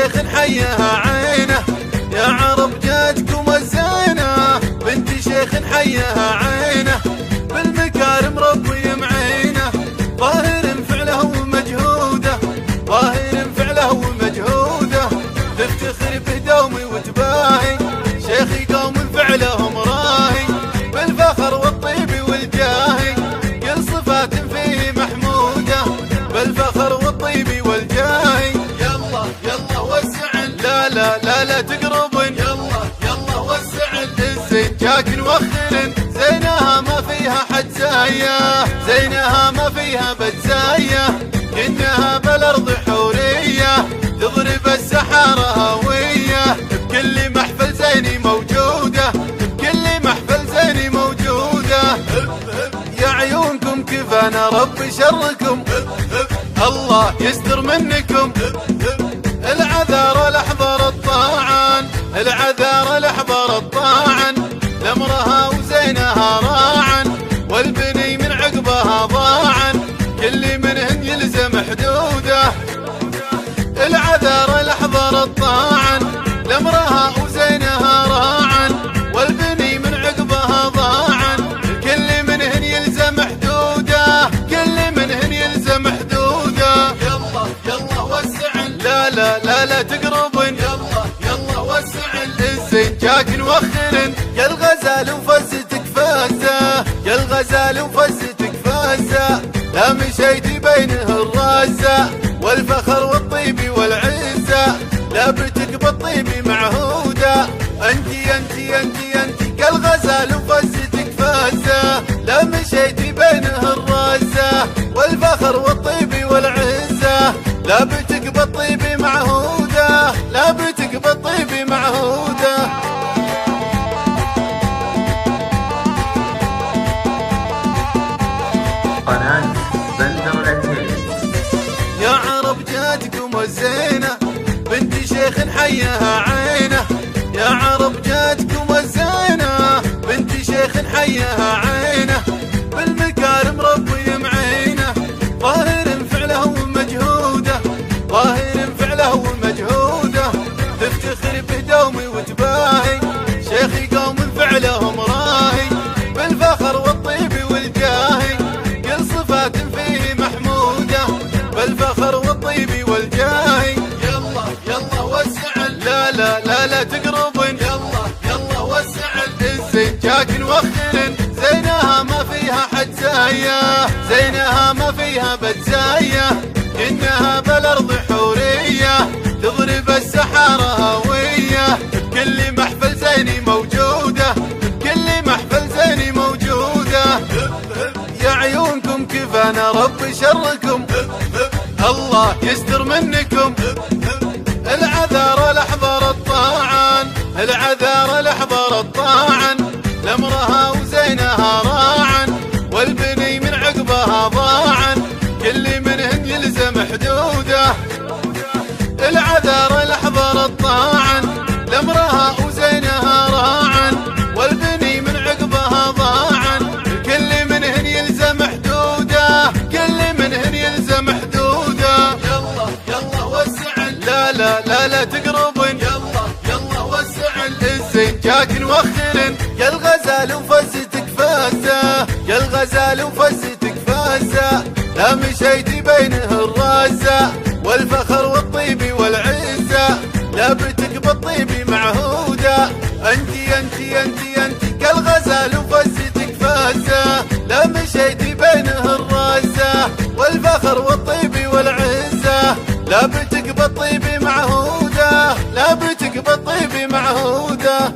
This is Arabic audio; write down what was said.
شيخ حيها عينه، يا عرب جاتكم الزينة. بنت شيخ حيها عينه، بالمكارم ربي معينه. ظاهر فعله ومجهوده، ظاهر فعله ومجهوده. تفتخر بدومي وتباهي، شيخي قوم فعلهم راهي. بالفخر والطيب والجاهي، كل صفات فيه محموده. بالفخر والطيب والجاهي، يلا يلا وسعن، لا لا لا لا تقربن، يلا يلا وسعن. الزين جاك نوخرن، زينها ما فيها حد زايه، زينها ما فيها بتزايه. انها بالارض حوريه، تضرب السحاره هويه. بكل محفل زيني موجوده، بكل محفل زيني موجوده. يا عيونكم كفانا رب شركم، الله يستر منكم. العذار الاحضر الطاعن، العذار الاحضر الطاعن. لامرها وزينها راعن، والبني من عقبها ضاعن. كل منهن يلزم حدوده. العذار الاحضر الطاعن، لامرها وزينها راعن. والبني من عقبها ضاعن، كل منهن يلزم حدوده. كل منهن يلزم حدوده. يلا يلا وسعن، لا لا لا لا تقربن، يلا يلا وسعن. الزين جاك نوخرن، يا الغزال وفزتك فازه، يا الغزال وفزتك فازه. لا مشيتي بينه الرازه، والفخر والطيب والعزه. لابتك بالطيب معهوده، انتي انتي انتي انتي كالغزال وفزتك فازه. لا مشيتي بينه الرازه، والفخر والطيب والعزه. لابتك بالطيب معهوده، لابتك بالطيب معهوده. قناة بندر الهيل. يا عرب جاتكم الزينة، بنت شيخ حيها عينه. يا عرب جاتكم الزينة، بنت شيخ حيها عينه. بالمكارم ربي معينه. ظاهر فعله ومجهوده، ظاهر فعله ومجهوده. تفتخر بدومي وتباهي، شيخي قوم فعلهم راهي. بالفخر والطيب والجاهي، كل صفات فيه محموده. بالفخر والطيب والجاهي، يلا يلا وسعن، لا لا لا لا تقربن، يلا يلا وسعن. الزين جاك نوخرن، زينها ما فيها حد زايه، زينها ما فيها بتزايه. انها بالارض حوريه، تضرب السحاره هويه. بكل محفل زيني موجوده، بكل محفل زيني موجوده. يا عيونكم كفانا رب شركم، الله يستر منكم. العذار الاحضر الطاعن، العذار الاحضر الطاعن. لامرها وزينها راعن، والبني من عقبها ضاعن. كل منهن يلزم حدوده. العذار الاحضر الطاعن، لامرها وزينها راعن. والبني من عقبها ضاعن، كل منهن يلزم حدوده. كل منهن يلزم حدوده. يلا يلا وسعن، لا لا لا لا تقربن، يلا يلا وسعن. الزين جاك نوخرن، يا الغزال وفزتك فازه، يا الغزال وفزتك فازه. لا مشيتي بينه الرازه، والفخر والطيب والعزه. لابتك بالطيب معهوده، انتي انتي انتي انتي كالغزال وفزتك فازه. لا مشيتي بينه الرازه، والفخر والطيب والعزه. لابتك بالطيب معهوده، لابتك بالطيب معهوده.